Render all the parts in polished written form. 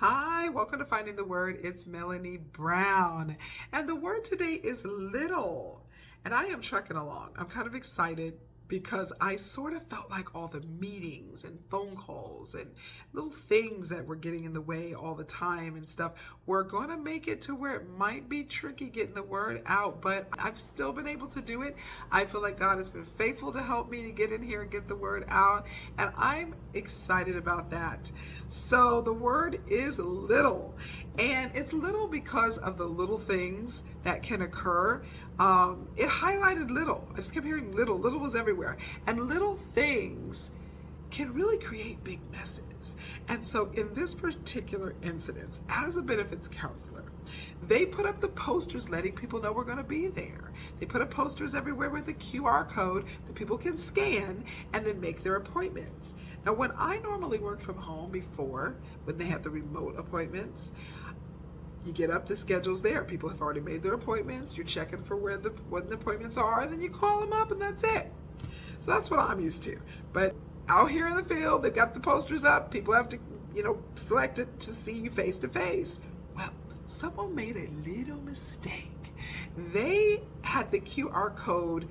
Hi, welcome to Finding the Word. It's Melanie Brown. And the word today is little. And I am trekking along. I'm kind of excited because I sort of felt like all the meetings and phone calls and little things that were getting in the way all the time and stuff were going to make it to where it might be tricky getting the word out, but I've still been able to do it. I feel like God has been faithful to help me to get in here and get the word out, and I'm excited about that. So the word is little, and it's little because of the little things that can occur. It highlighted little. I just kept hearing little. Little was everywhere. And little things can really create big messes. And so in this particular incident, as a benefits counselor, they put up the posters letting people know we're going to be there. They put up posters everywhere with a QR code that people can scan and then make their appointments. Now, when I normally worked from home before, when they had the remote appointments, you get up, the schedule's there. People have already made their appointments. You're checking for when the appointments are, and then you call them up, and that's it. So that's what I'm used to. But out here in the field, they've got the posters up. People have to, select it to see you face to face. Well, someone made a little mistake. They had the QR code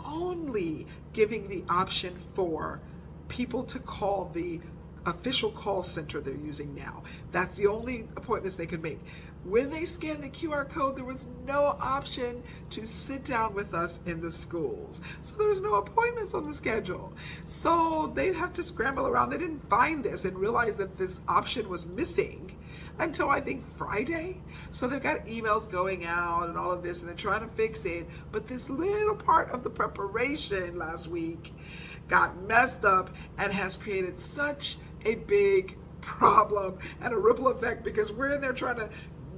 only giving the option for people to call the official call center they're using now. That's the only appointments they could make. When they scanned the QR code, there was no option to sit down with us in the schools. So there was no appointments on the schedule. So they have to scramble around. They didn't find this and realize that this option was missing until I think Friday. So they've got emails going out and all of this, and they're trying to fix it. But this little part of the preparation last week got messed up and has created such a big problem and a ripple effect, because we're in there trying to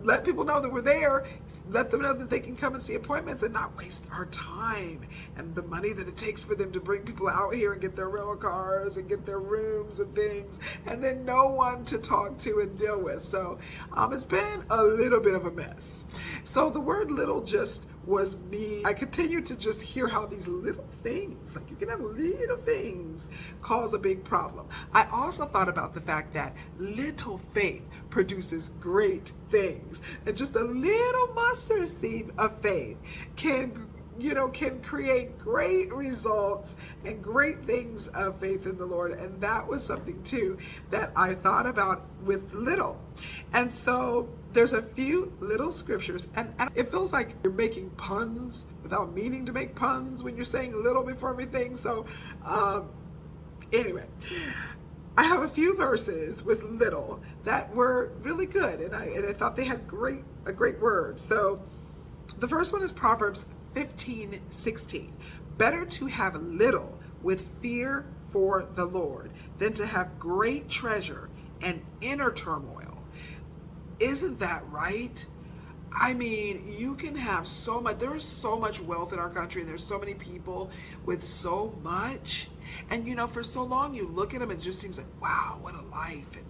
let people know that we're there, let them know that they can come and see appointments and not waste our time and the money that it takes for them to bring people out here and get their rental cars and get their rooms and things, and then no one to talk to and deal with. So it's been a little bit of a mess. So the word little just was me. I continue to just hear how these little things, like you can have little things, cause a big problem. I also thought about the fact that little faith produces great things. And just a little mustard seed of faith can create great results and great things of faith in the Lord. And that was something too that I thought about with little. And so there's a few little scriptures, and it feels like you're making puns without meaning to make puns when you're saying little before everything. So anyway, I have a few verses with little that were really good, and I thought they had a great word. So the first one is Proverbs 15:16. Better to have little with fear for the Lord than to have great treasure and inner turmoil. Isn't that right? I mean, you can have so much. There is so much wealth in our country, and there's so many people with so much. And for so long you look at them and it just seems like, wow, what a life. And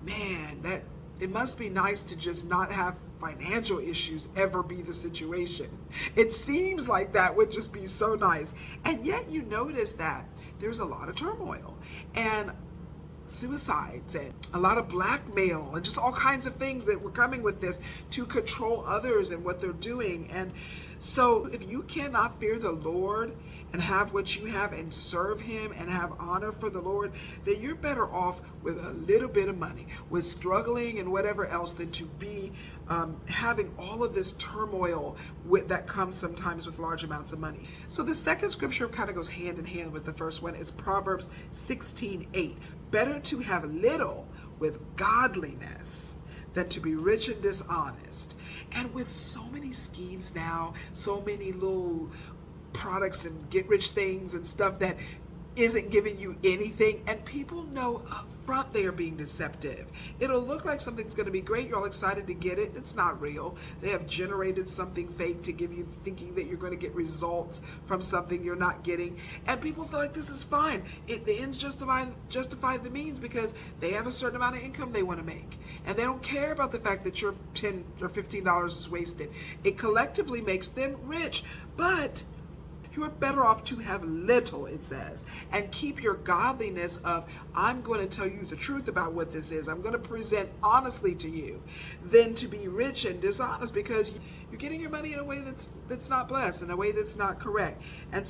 man, that it must be nice to just not have financial issues ever be the situation. It seems like that would just be so nice. And yet you notice that there's a lot of turmoil and suicides and a lot of blackmail and just all kinds of things that were coming with this to control others and what they're doing. And so if you cannot fear the Lord and have what you have and serve him and have honor for the Lord, then you're better off with a little bit of money, with struggling and whatever else, than to be having all of this turmoil that comes sometimes with large amounts of money. So the second scripture kind of goes hand in hand with the first one. It's Proverbs 16:8. Better to have little with godliness than to be rich and dishonest. And with so many schemes now, so many little products and get rich things and stuff that isn't giving you anything, and people know up front they are being deceptive. It'll look like something's going to be great, you're all excited to get it. It's not real. They have generated something fake to give you, thinking that you're going to get results from something you're not getting, and people feel like this is fine. The ends justify the means, because they have a certain amount of income they want to make, and they don't care about the fact that your $10 or $15 is wasted. It collectively makes them rich, but You are better off to have little, it says, and keep your godliness of, I'm going to tell you the truth about what this is. I'm going to present honestly to you, than to be rich and dishonest, because you're getting your money in a way that's not blessed, in a way that's not correct. And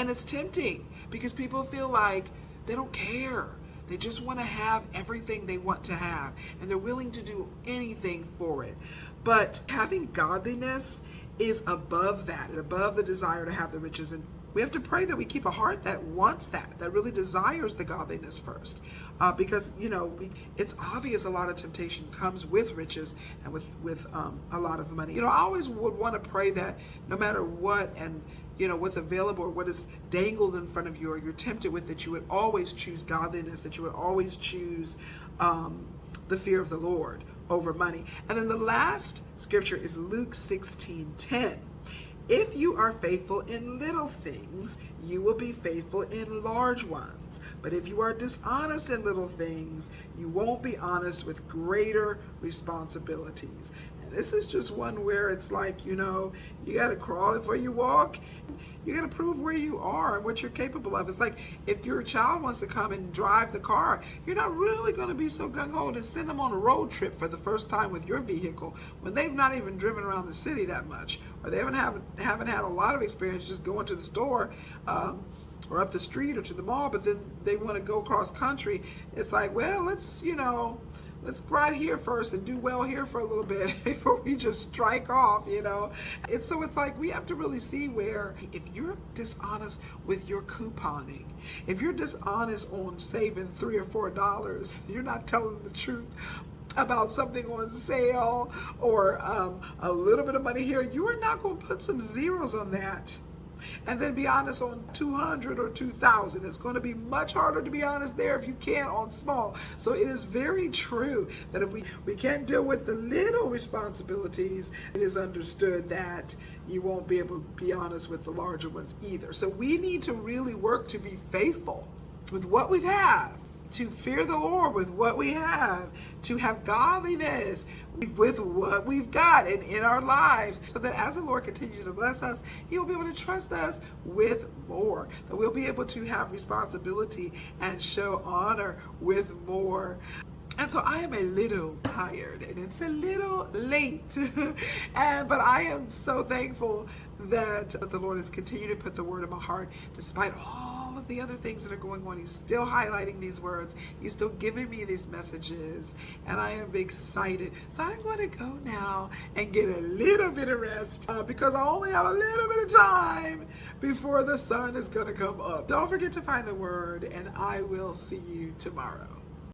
it's tempting because people feel like they don't care. They just want to have everything they want to have, and they're willing to do anything for it. But having godliness is above that, above the desire to have the riches. And we have to pray that we keep a heart that wants that really desires the godliness first. Because, it's obvious a lot of temptation comes with riches and with a lot of money. I always would want to pray that no matter what and what's available or what is dangled in front of you or you're tempted with, that you would always choose godliness, that you would always choose the fear of the Lord over money. And then the last scripture is Luke 16:10. If you are faithful in little things, you will be faithful in large ones. But if you are dishonest in little things, you won't be honest with greater responsibilities. And this is just one where it's like, you got to crawl before you walk. You got to prove where you are and what you're capable of. It's like if your child wants to come and drive the car, you're not really going to be so gung-ho to send them on a road trip for the first time with your vehicle when they've not even driven around the city that much, or they haven't had a lot of experience just going to the store or up the street or to the mall, but then they want to go cross country. It's like, well, let's ride here first and do well here for a little bit before we just strike off, It's like we have to really see where if you're dishonest with your couponing, if you're dishonest on saving $3 or $4, you're not telling the truth about something on sale or a little bit of money here, you are not going to put some zeros on that and then be honest on 200 or 2,000. It's going to be much harder to be honest there if you can't on small. So it is very true that if we can't deal with the little responsibilities, it is understood that you won't be able to be honest with the larger ones either. So we need to really work to be faithful with what we have, to fear the Lord with what we have, to have godliness with what we've got in our lives, so that as the Lord continues to bless us, He will be able to trust us with more, that we'll be able to have responsibility and show honor with more. And so I am a little tired and it's a little late, but I am so thankful that the Lord has continued to put the word in my heart despite all of the other things that are going on. He's still highlighting these words. He's still giving me these messages, and I am excited. So I'm going to go now and get a little bit of rest because I only have a little bit of time before the sun is going to come up. Don't forget to find the word, and I will see you tomorrow.